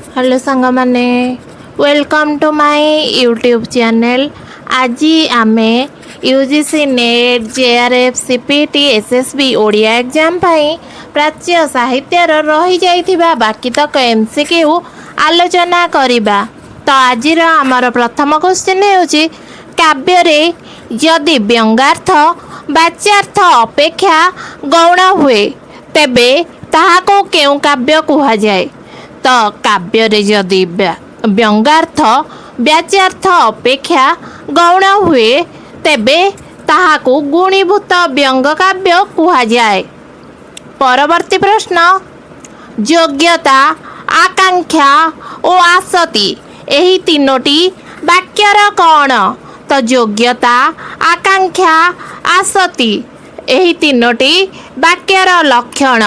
Hello सांग माने welcome to my YouTube channel. आज आमे UGC NET JRF CPT SSB Odia exam पाई प्राच्य साहित्यर रही जाइथिबा बाकी तक एमसीक्यू आलोचना करिबा। तो आज आमर प्रथम क्वेश्चन होची काव्य रे यदि व्यंगार्थ वाच्यार्थ अपेक्षा गौण हुए तेबे ताहाको केउ काव्य कुहा जाए। तो काव्य रे यदि व्यंगार्थ वाच्यार्थ अपेक्षा गौण हुए तेबे ताहाको गुणीभूत व्यंग काव्य कुहा जाए। परवर्ती प्रश्न योग्यता आकांक्षा और आसति एही तीनोटी वाक्यर कौन। तो योग्यता आकांक्षा आसति एही तीनोटी वाक्यर लक्षण।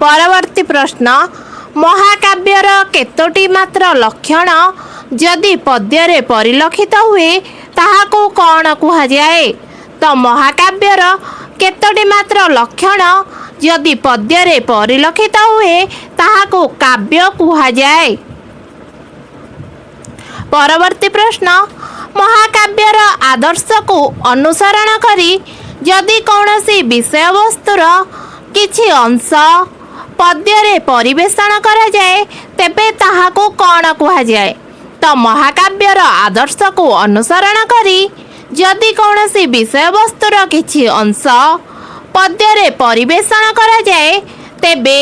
परवर्ती प्रश्न महाकाव्यर केतोटी मात्र लक्षण जदि पद्य परिलक्षित हुए ताहाको कौन कुहा जाए। तो महाकाव्यर केतोटी मात्र लक्षण जदि पद्य परिलक्षित हुए ताहाको काव्य कुहा जाए। परवर्ती प्रश्न महाकाव्यर आदर्श को अनुसरण करी जदि कौनसी विषय वस्तुर किछि अंश पद्य परिवेषण करा जाए तेबे ताहाको कौन कुहा जाए। तो महाकाव्यर आदर्श को अनुसरण करी जदि कौनसी विषय वस्तुर किछि अंश पद्य परिवेषण करा जाए तेबे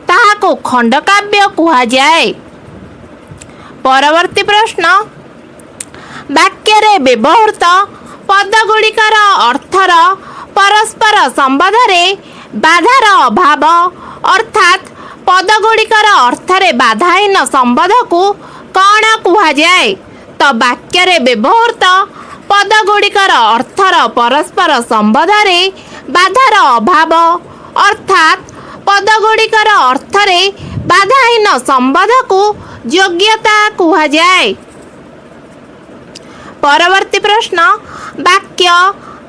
ताहाको खंडकाव्य कुहा जाए। परवर्ती प्रश्न वाक्य रे व्यवहृत पदगुड़िकर अर्थर परस्पर संबंध रे बाधार अभाव अर्थात पदगुड़िकर अर्थरे बाधाहीन संबंध को कौन कुहा जाए। तो वाक्य रे व्यवहृत पदगुड़िकर अर्थर परस्पर संबंध रे बाधार अभाव अर्थात पदगुड़िकर अर्थरे बाधाहीन संबंध को योग्यता कुहा जाए। परवर्ती प्रश्न वाक्य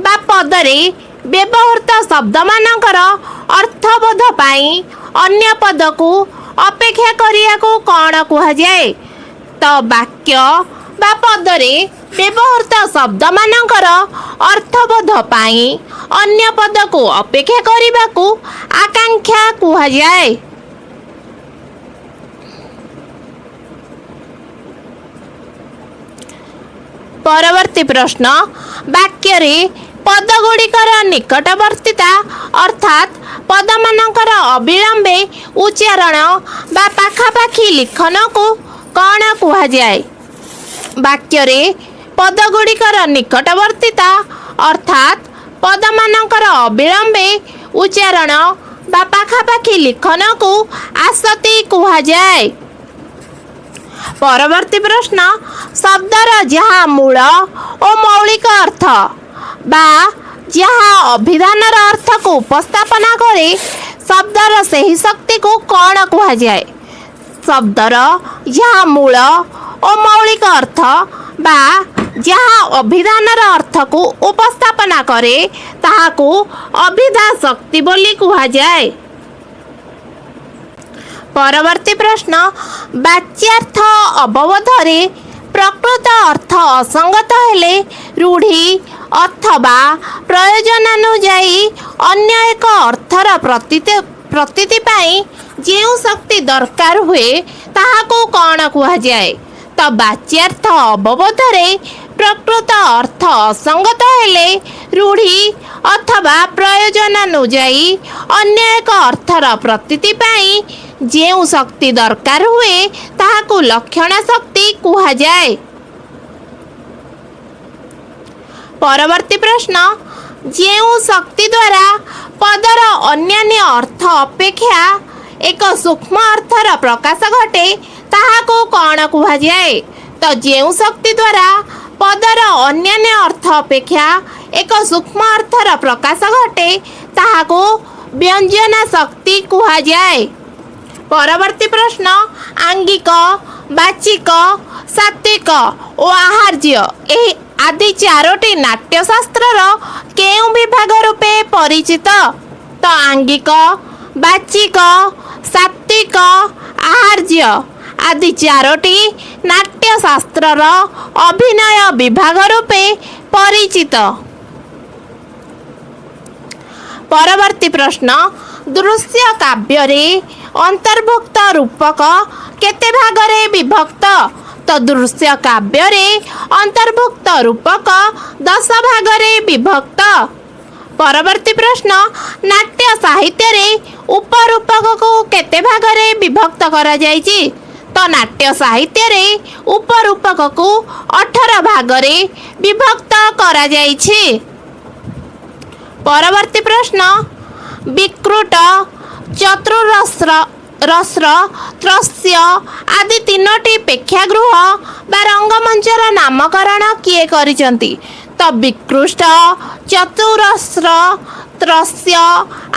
बा पदरे व्यवहृत शब्द मानकर अर्थबोध पाई अन्य पद को अपेक्षा करिया को कौन कुहा जाए। तो वाक्य बा पदरे व्यवहृत शब्द मानकर अर्थबोध पाई अन्य पद को अपेक्षा करिबा को आकांक्षा कुहा जाए। परवर्ती प्रश्न वाक्य रे पदगुड़िकर निकटवर्तीता अर्थात पदमानकर अविलंबे उच्चारण बा पाखापाखी लिखन को कौन कुहा जाए। वाक्य रे पदगुड़िकर निकटवर्तीता अर्थात पदमानकर अविलंबे उच्चारण बा पाखापाखी लिखन को आसति कुहा जाए। परवर्ती प्रश्न शब्दर जहाँ मूल और मौलिक अर्थ बा जहाँ अभिधानर अर्थ को उपस्थापना करे शब्दर सही शक्ति को कौन कुहा जाए। शब्दर जहाँ मूल और मौलिक अर्थ बा जहाँ अभिधानर अर्थ को उपस्थापना करे ताहाको अभिधा शक्ति बोली कुहा जाए। परवर्ती प्रश्न वाच्यार्थ अवबोधरे प्रकृत अर्थ असंगत हेले रूढ़ी अथवा प्रयोजनानुजायी अन्य एक अर्थर प्रतीति पाई जेउ शक्ति दरकार हुए ताहाको कौन कुहा जाए। तो वाच्यार्थ अवबोधरे प्रकृत अर्थ असंगत हेले रूढ़ी अथवा प्रयोजनानुजायी अन्य एक अर्थर प्रतीति पाई जेउ शक्ति दरकार हुए ताहाको लक्षण शक्ति कुहा जाए। परवर्ती प्रश्न जेउ शक्ति द्वारा पदर अन्यान्य अर्थ अपेक्षा एक सूक्ष्म अर्थर प्रकाश घटे ताहाको कौन कुहा जाए। तो जेउ शक्ति द्वारा पदर अन्यान्य अर्थ अपेक्षा एक सूक्ष्म अर्थर प्रकाश घटे ताहाको व्यंजना शक्ति कुहा जाए। परवर्ती प्रश्न आंगिक वाचिक सात्विक और आहार्य एही आदि चारोटी नाट्यशास्त्रर केउ विभाग रूपे परिचित। तो आंगिक वाचिक सात्विक आहार्य ଆଚାର୍ଯ୍ୟ ଆଦି ଚାରୋଟି ନାଟ୍ୟଶାସ୍ତ୍ରର ଅଭିନୟ ବିଭାଗ ରୂପେ ପରିଚିତ। ପରବର୍ତ୍ତୀ ପ୍ରଶ୍ନ, ଦୃଶ୍ୟ କାବ୍ୟରେ ଅନ୍ତର୍ଭୁକ୍ତ ରୂପକ କେତେ ଭାଗରେ ବିଭକ୍ତ? ତ ଦୃଶ୍ୟ କାବ୍ୟରେ ଅନ୍ତର୍ଭୁକ୍ତ ରୂପକ 10 ଭାଗରେ ବିଭକ୍ତ। ପରବର୍ତ୍ତୀ ପ୍ରଶ୍ନ, ନାଟ୍ୟ ସାହିତ୍ୟରେ ଉପରୂପକକୁ କେତେ ଭାଗରେ ବିଭକ୍ତ କରାଯାଇଛି? ତ ନାଟ୍ୟ ସାହିତ୍ୟରେ ଉପରୂପକକୁ 18 ଭାଗରେ ବିଭକ୍ତ କରାଯାଇଛି। ପରବର୍ତ୍ତୀ ପ୍ରଶ୍ନ, ବିକୃତ, ଚତୁରସ୍ର, ତ୍ରସ୍ୟ ଆଦି ତିନୋଟି ପ୍ରେକ୍ଷାଗୃହ ବା ରଙ୍ଗମଞ୍ଚର ନାମକରଣ କିଏ କରିଛନ୍ତି? ତ ବିକୃଷ୍ଟ, ଚତୁରସ୍ର, ତ୍ରସ୍ୟ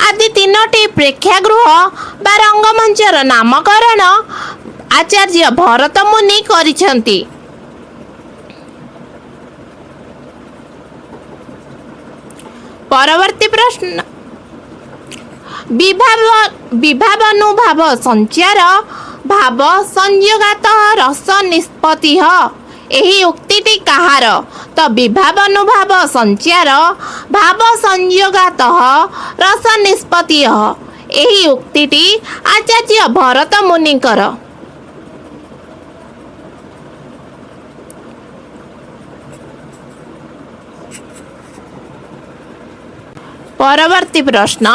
ଆଦି ତିନୋଟି ପ୍ରେକ୍ଷାଗୃହ ବା ରଙ୍ଗମଞ୍ଚର ନାମକରଣ ଆଚାର୍ଯ୍ୟ ଭରତ ମୁନି କରିଛନ୍ତି। ପରବର୍ତ୍ତୀ ପ୍ରଶ୍ନ, ବିଭାବାନୁଭାବ ସଞ୍ଚାର ଭାବ ସଂଯୋଗାତ ରସ ନିଷ୍ପତ୍ତି। ଏହି ଉକ୍ତିଟି କାହାର? ତ ବିଭାବାନୁଭାବ ସଞ୍ଚାର ଭାବ ସଂଯୋଗାତ ରସ ନିଷ୍ପତ୍ତି। ଏହି ଉକ୍ତିଟି ଆଚାର୍ଯ୍ୟ ଭରତ ମୁନିଙ୍କର। ପରବର୍ତ୍ତୀ ପ୍ରଶ୍ନ,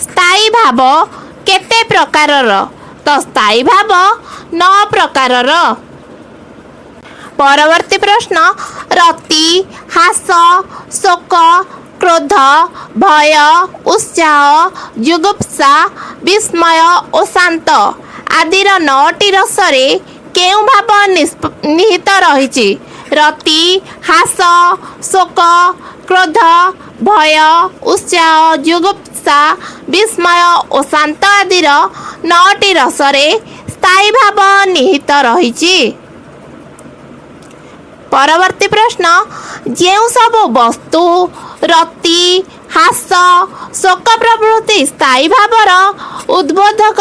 ସ୍ଥାୟୀ ଭାବ କେତେ ପ୍ରକାରର? ତ ସ୍ଥାୟୀ ଭାବ 9 ପ୍ରକାରର। ପରବର୍ତ୍ତୀ ପ୍ରଶ୍ନ, ରତି, ହାସ, ଶୋକ, କ୍ରୋଧ, ଭୟ, ଉତ୍ସାହ, ଜୁଗୁପ୍ସା, ବିସ୍ମୟ ଓ ଶାନ୍ତ ଆଦିର 9ଟି ରସରେ କେଉଁ ଭାବ ନିହିତ ରହିଛି? ରତି, ହାସ, ଶୋକ, କ୍ରୋଧ, ଭୟ, ଉତ୍ସାହ, ଜୁଗୁପ୍ସା, ବିସ୍ମୟ ଓ ଶାନ୍ତ ଆଦିର 9ଟି ରସରେ ସ୍ଥାୟୀ ଭାବ ନିହିତ ରହିଛି। ପରବର୍ତ୍ତୀ ପ୍ରଶ୍ନ, ଯେଉଁ ସବୁ ବସ୍ତୁ ରତି, ହାସ, ଶୋକ ପ୍ରଭୃତି ସ୍ଥାୟୀ ଭାବର ଉଦ୍ବୋଧକ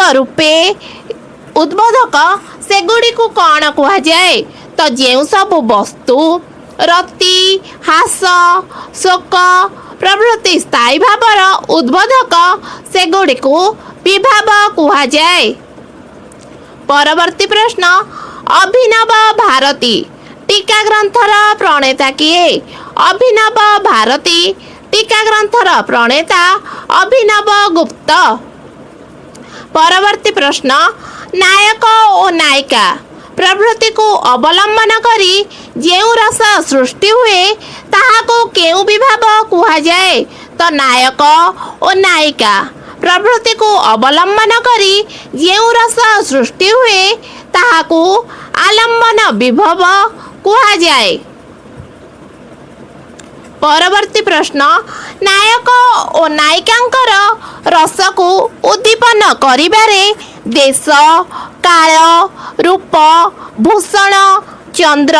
ସେଗୁଡ଼ିକୁ କ'ଣ କୁହାଯାଏ? ତ ଯେଉଁ ସବୁ ବସ୍ତୁ ରତି, ହାସ, ଶୋକ ପ୍ରଭୃତି ସ୍ଥାୟୀ ଭାବର ଉଦ୍ବୋଧକ ସେଗୁଡ଼ିକୁ ବିଭାବ କୁହାଯାଏ। ପରବର୍ତ୍ତୀ ପ୍ରଶ୍ନ, ଅଭିନବ ଭାରତୀ ଟୀକା ଗ୍ରନ୍ଥର ପ୍ରଣେତା କିଏ? ଅଭିନବ ଭାରତୀ ଟୀକା ଗ୍ରନ୍ଥର ପ୍ରଣେତା ଅଭିନବ ଗୁପ୍ତ। ପରବର୍ତ୍ତୀ ପ୍ରଶ୍ନ, ନାୟକ ଓ ନାୟିକା ପ୍ରଭୃତିକୁ ଅବଲମ୍ବନ କରି ଯେଉଁ ରସ ସୃଷ୍ଟି ହୁଏ ତାହାକୁ କେଉଁ ବିଭାବ କୁହାଯାଏ? ତ ନାୟକ ଓ ନାୟିକା ପ୍ରଭୃତିକୁ ଅବଲମ୍ବନ କରି ଯେଉଁ ରସ ସୃଷ୍ଟି ହୁଏ ତାହାକୁ ଆଲମ୍ବନ ବିଭବ କୁହାଯାଏ। ପରବର୍ତ୍ତୀ ପ୍ରଶ୍ନ, ନାୟକ ଓ ନାୟିକାଙ୍କର ରସକୁ ଉଦ୍ଦୀପନ କରିବାରେ ଦେଶ, କାଳ, ରୂପ, ଭୂଷଣ, ଚନ୍ଦ୍ର,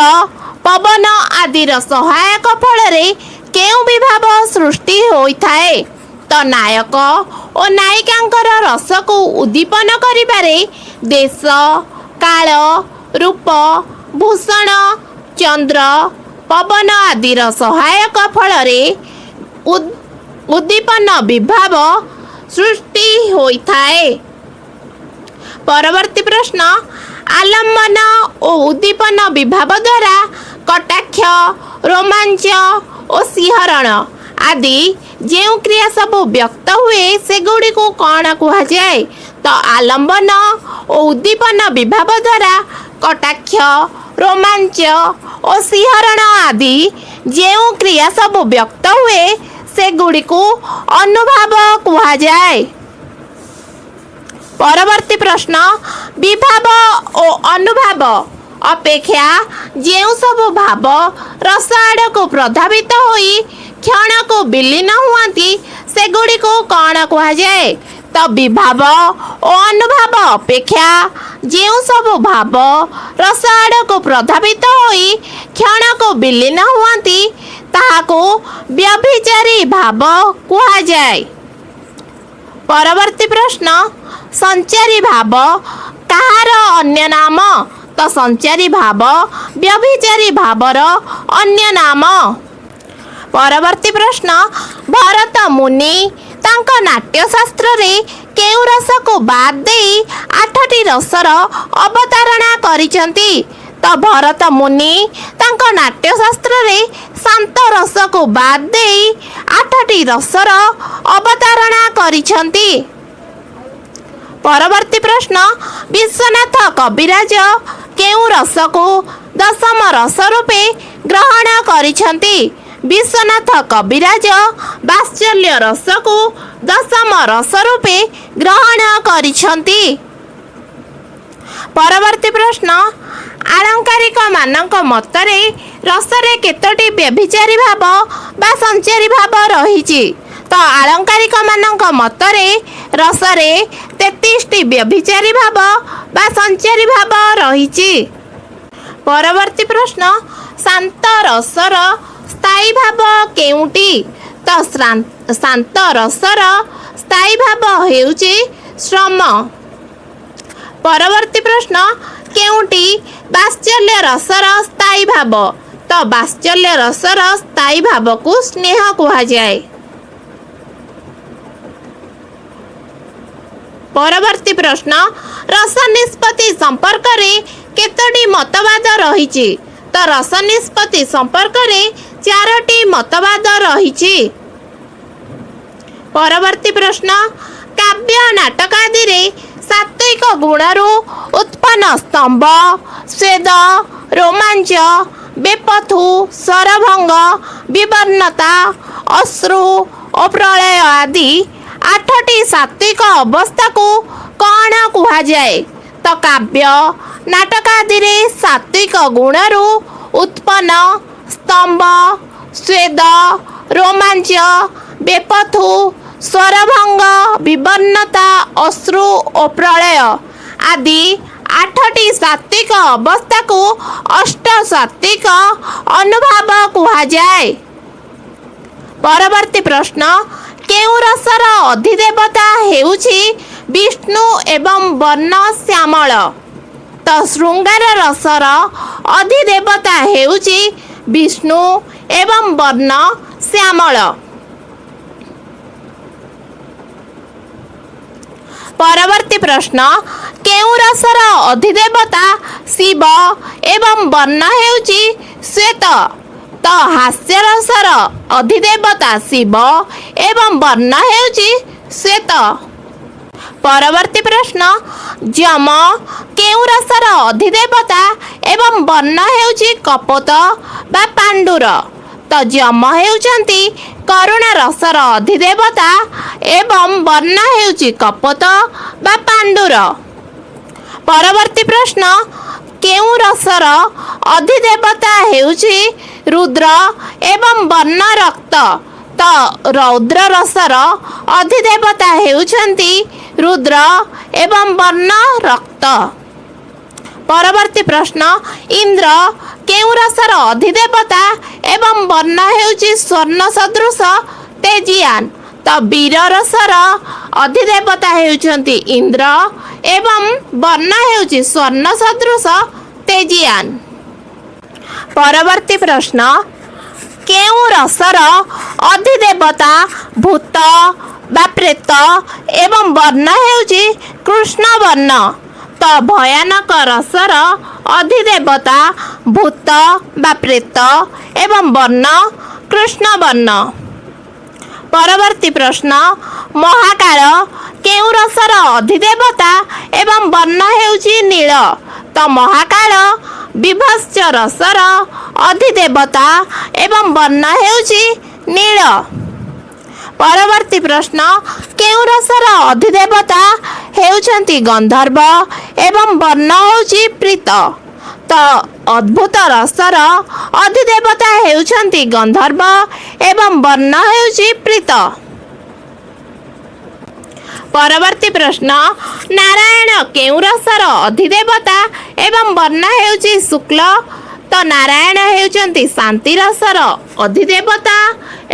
ପବନ ଆଦିର ସହାୟକ ଫଳରେ କେଉଁ ବିଭାବ ସୃଷ୍ଟି ହୋଇଥାଏ? ତ ନାୟକ ଓ ନାୟିକାଙ୍କର ରସକୁ ଉଦ୍ଦୀପନ କରିବାରେ ଦେଶ, କାଳ, ରୂପ, ଭୂଷଣ, ଚନ୍ଦ୍ର, ପବନ ଆଦିର ସହାୟକ ଫଳରେ ଉଦ୍ଦୀପନ ବିଭାବ ସୃଷ୍ଟି ହୋଇଥାଏ। ପରବର୍ତ୍ତୀ ପ୍ରଶ୍ନ, ଆଲମ୍ବନ ଓ ଉଦ୍ଦୀପନ ବିଭାବ ଦ୍ୱାରା କଟାକ୍ଷ, ରୋମାଞ୍ଚ ଓ ଶିହରଣ ଆଦି ଯେଉଁ କ୍ରିୟା ସବୁ ବ୍ୟକ୍ତ ହୁଏ ସେଗୁଡ଼ିକୁ କ'ଣ କୁହାଯାଏ? ତ ଆଲମ୍ବନ ଓ ଉଦ୍ଦୀପନ ବିଭାବ ଦ୍ୱାରା କଟାକ୍ଷ, ରୋମାଞ୍ଚ ଓ ଶିହରଣ ଆଦି ଯେଉଁ କ୍ରିୟା ସବୁ ବ୍ୟକ୍ତ ହୁଏ ସେଗୁଡ଼ିକୁ ଅନୁଭାବ କୁହାଯାଏ। ପରବର୍ତ୍ତୀ ପ୍ରଶ୍ନ, ବିଭାବ ଓ ଅନୁଭାବ ଅପେକ୍ଷା ଯେଉଁ ସବୁ ଭାବ ରସ ଆଡ଼କୁ ପ୍ରଧାବିତ ହୋଇ କ୍ଷଣକୁ ବିଲୀନ ହୁଅନ୍ତି ସେଗୁଡ଼ିକୁ କ'ଣ କୁହାଯାଏ? ତ ବିଭାବ ଓ ଅନୁଭାବ ଅପେକ୍ଷା ଯେଉଁ ସବୁ ଭାବ ରସ ଆଡ଼କୁ ପ୍ରଧାବିତ ହୋଇ କ୍ଷଣକୁ ବିଲୀନ ହୁଅନ୍ତି ତାହାକୁ ବ୍ୟଭିଚାରୀ ଭାବ କୁହାଯାଏ। ପରବର୍ତ୍ତୀ ପ୍ରଶ୍ନ, ସଞ୍ଚାରୀ ଭାବ କାହାର ଅନ୍ୟ ନାମ? ତ ସଞ୍ଚାରୀ ଭାବ ବ୍ୟଭିଚାରୀ ଭାବର ଅନ୍ୟ ନାମ। ପରବର୍ତ୍ତୀ ପ୍ରଶ୍ନ, ଭରତ ମୁନି ତାଙ୍କ ନାଟ୍ୟଶାସ୍ତ୍ରରେ କେଉଁ ରସକୁ ବାଦ୍ ଦେଇ 8ଟି ରସର ଅବତାରଣା କରିଛନ୍ତି? ତ ଭରତ ମୁନି ତାଙ୍କ ନାଟ୍ୟଶାସ୍ତ୍ରରେ ଶାନ୍ତ ରସକୁ ବାଦ୍ ଦେଇ 8ଟି ରସର ଅବତାରଣା କରିଛନ୍ତି। ପରବର୍ତ୍ତୀ ପ୍ରଶ୍ନ, ବିଶ୍ୱନାଥ କବିରାଜ କେଉଁ ରସକୁ ଦଶମ ରସ ରୂପେ ଗ୍ରହଣ କରିଛନ୍ତି? ବିଶ୍ୱନାଥ କବିରାଜ ବାତ୍ସଲ୍ୟ ରସକୁ ଦଶମ ରସ ରୂପେ ଗ୍ରହଣ କରିଛନ୍ତି। ପରବର୍ତ୍ତୀ ପ୍ରଶ୍ନ, ଆଳଙ୍କାରିକ ମାନଙ୍କ ମତରେ ରସରେ କେତୋଟି ବ୍ୟଭିଚାରୀ ଭାବ ବା ସଞ୍ଚାରୀ ଭାବ ରହିଛି? ତ ଆଳଙ୍କାରିକ ମାନଙ୍କ ମତରେ ରସରେ 33ଟି ବ୍ୟଭିଚାରୀ ଭାବ ବା ସଞ୍ଚାରୀ ଭାବ ରହିଛି। ପରବର୍ତ୍ତୀ ପ୍ରଶ୍ନ, ଶାନ୍ତ ରସର ସ୍ଥାୟୀ ଭାବ କେଉଁଟି? ତ ଶାନ୍ତ ରସର ସ୍ଥାୟୀ ଭାବ ହେଉଛି ଶ୍ରମ। ପରବର୍ତ୍ତୀ ପ୍ରଶ୍ନ, କେଉଁଟି ବାତ୍ସଲ୍ୟ ରସର ସ୍ଥାୟୀ ଭାବ? ତ ବାତ୍ସଲ୍ୟ ରସର ସ୍ଥାୟୀ ଭାବକୁ ସ୍ନେହ କୁହାଯାଏ। ପରବର୍ତ୍ତୀ ପ୍ରଶ୍ନ, ରସ ନିଷ୍ପତ୍ତି ସମ୍ପର୍କରେ କେତୋଟି ମତବାଦ ରହିଛି? ତ ରସ ନିଷ୍ପତ୍ତି ସମ୍ପର୍କରେ 4ଟି ମତବାଦ ରହିଛି। ପରବର୍ତ୍ତୀ ପ୍ରଶ୍ନ, କାବ୍ୟ ନାଟକ ଆଦିରେ ସାତ୍ତ୍ୱିକ ଗୁଣରୁ ଉତ୍ପନ୍ନ ସ୍ତମ୍ଭ, ସ୍ୱେଦ, ରୋମାଞ୍ଚ, ବେପଥୁ, ସ୍ୱରଭଙ୍ଗ, ବିବର୍ଣ୍ଣତା, ଅଶ୍ରୁ ଓ ପ୍ରଳୟ ଆଦି 8ଟି ସାତ୍ତ୍ୱିକ ଅବସ୍ଥାକୁ କ'ଣ କୁହାଯାଏ? ତ କାବ୍ୟ ନାଟକ ଆଦିରେ ସାତ୍ତ୍ୱିକ ଗୁଣରୁ ଉତ୍ପନ୍ନ ସ୍ତମ୍ଭ, ସ୍ୱେଦ, ରୋମାଞ୍ଚ, ବେପଥୁ, ସ୍ୱରଭଙ୍ଗ, ବିବର୍ଣ୍ଣତା, ଅଶ୍ରୁ ଓ ପ୍ରଳୟ ଆଦି 8ଟି ସାତ୍ତ୍ୱିକ ଅବସ୍ଥାକୁ ଅଷ୍ଟ ସାତ୍ତ୍ୱିକ ଅନୁଭାବ କୁହାଯାଏ। ପରବର୍ତ୍ତୀ ପ୍ରଶ୍ନ, କେଉଁ ରସର ଅଧିଦେବତା ହେଉଛି ବିଷ୍ଣୁ ଏବଂ ବର୍ଣ୍ଣ ଶ୍ୟାମଳ? ତ ଶୃଙ୍ଗାର ରସର ଅଧିଦେବତା ହେଉଛି ବିଷ୍ଣୁ ଏବଂ ବର୍ଣ୍ଣ ଶ୍ୟାମଳ। ପରବର୍ତ୍ତୀ ପ୍ରଶ୍ନ, କେଉଁ ରସର ଅଧିଦେବତା ଶିବ ଏବଂ ବର୍ଣ୍ଣ ହେଉଛି ଶ୍ଵେତ? ତ ହାସ୍ୟ ରସର ଅଧିଦେବତା ଶିବ ଏବଂ ବର୍ଣ୍ଣ ହେଉଛି ଶ୍ଵେତ। ପରବର୍ତ୍ତୀ ପ୍ରଶ୍ନ, ଯମ କେଉଁ ରସର ଅଧିଦେବତା ଏବଂ ବର୍ଣ୍ଣ ହେଉଛି କପୋତ ବା ପାଣ୍ଡୁର? ତ ଯମ ହେଉଛନ୍ତି କରୁଣା ରସର ଅଧିଦେବତା ଏବଂ ବର୍ଣ୍ଣ ହେଉଛି କପୋତ ବା ପାଣ୍ଡୁର। ପରବର୍ତ୍ତୀ ପ୍ରଶ୍ନ, କେଉଁ ରସର ଅଧିଦେବତା ହେଉଛି ରୁଦ୍ର ଏବଂ ବର୍ଣ୍ଣ ରକ୍ତ? ତ ରୌଦ୍ର ରସର ଅଧିଦେବତା ହେଉଛନ୍ତି ରୁଦ୍ର ଏବଂ ବର୍ଣ୍ଣ ରକ୍ତ। ପରବର୍ତ୍ତୀ ପ୍ରଶ୍ନ, ଇନ୍ଦ୍ର କେଉଁ ରସର ଅଧିଦେବତା ଏବଂ ବର୍ଣ୍ଣ ହେଉଛି ସ୍ୱର୍ଣ୍ଣ ସଦୃଶ ତେଜିଆନ୍? ତ ବୀର ରସର ଅଧିଦେବତା ହେଉଛନ୍ତି ଇନ୍ଦ୍ର ଏବଂ ବର୍ଣ୍ଣ ହେଉଛି ସ୍ୱର୍ଣ୍ଣ ସଦୃଶ ତେଜିଆନ୍। ପରବର୍ତ୍ତୀ ପ୍ରଶ୍ନ, କେଉଁ ରସର ଅଧିଦେବତା ଭୂତ ବା ପ୍ରେତ ଏବଂ ବର୍ଣ୍ଣ ହେଉଛି କୃଷ୍ଣ ବର୍ଣ୍ଣ? ତ ଭୟାନକ ରସର ଅଧିଦେବତା ଭୂତ ବା ପ୍ରେତ ଏବଂ ବର୍ଣ୍ଣ କୃଷ୍ଣ ବର୍ଣ୍ଣ। ପରବର୍ତ୍ତୀ ପ୍ରଶ୍ନ, ମହାକାଳ କେଉଁ ରସର ଅଧିଦେବତା ଏବଂ ବର୍ଣ୍ଣ ହେଉଛି ନୀଳ? ତ ମହାକାଳ ବିଭତ୍ସ ରସର ଅଧିଦେବତା ଏବଂ ବର୍ଣ୍ଣ ହେଉଛି ନୀଳ। ପରବର୍ତ୍ତୀ ପ୍ରଶ୍ନ, କେଉଁ ରସର ଅଧିଦେବତା ହେଉଛନ୍ତି ଗନ୍ଧର୍ବ ଏବଂ ବର୍ଣ୍ଣ ହେଉଛି ପ୍ରୀତ? ତ ଅଦ୍ଭୁତ ରସର ଅଧିଦେବତା ହେଉଛନ୍ତି ଗନ୍ଧର୍ବ ଏବଂ ବର୍ଣ୍ଣ ହେଉଛି ପ୍ରୀତ। ପରବର୍ତ୍ତୀ ପ୍ରଶ୍ନ, ନାରାୟଣ କେଉଁ ରସର ଅଧିଦେବତା ଏବଂ ବର୍ଣ୍ଣ ହେଉଛି ଶୁକ୍ଳ? ତ ନାରାୟଣ ହେଉଛନ୍ତି ଶାନ୍ତି ରସର ଅଧିଦେବତା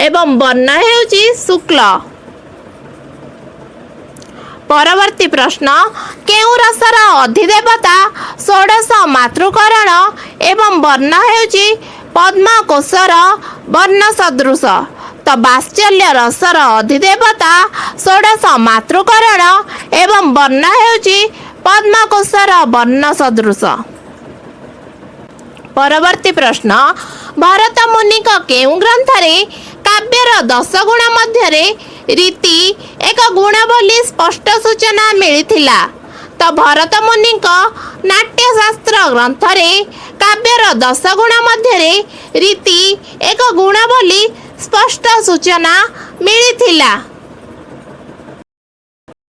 ଏବଂ ବର୍ଣ୍ଣ ହେଉଛି ଶୁକ୍ଳ। ପରବର୍ତ୍ତୀ ପ୍ରଶ୍ନ, କେଉଁ ରସର ଅଧିଦେବତା ଷୋଡ଼ଶ ମାତୃକରଣ ଏବଂ ବର୍ଣ୍ଣ ହେଉଛି ପଦ୍ମକୋଷର ବର୍ଣ୍ଣ ସଦୃଶ। ତ ବାତ୍ସଲ୍ୟ ରସର ଅଧିଦେବତା ଷୋଡ଼ଶ ମାତୃକରଣ ଏବଂ ବର୍ଣ୍ଣ ହେଉଛି ପଦ୍ମକୋଷର ବର୍ଣ୍ଣ ସଦୃଶ। ପରବର୍ତ୍ତୀ ପ୍ରଶ୍ନ, ଭରତ ମୁନିଙ୍କ କେଉଁ ଗ୍ରନ୍ଥରେ କାବ୍ୟର 10 ଗୁଣ ମଧ୍ୟରେ ରୀତି ଏକ ଗୁଣ ବୋଲି ସ୍ପଷ୍ଟ ସୂଚନା ମିଳିଥିଲା? ତ ଭରତ ମୁନିଙ୍କ ନାଟ୍ୟଶାସ୍ତ୍ର ଗ୍ରନ୍ଥରେ କାବ୍ୟର 10 ଗୁଣ ମଧ୍ୟରେ ରୀତି ଏକ ଗୁଣ ବୋଲି ସ୍ପଷ୍ଟ ସୂଚନା ମିଳିଥିଲା।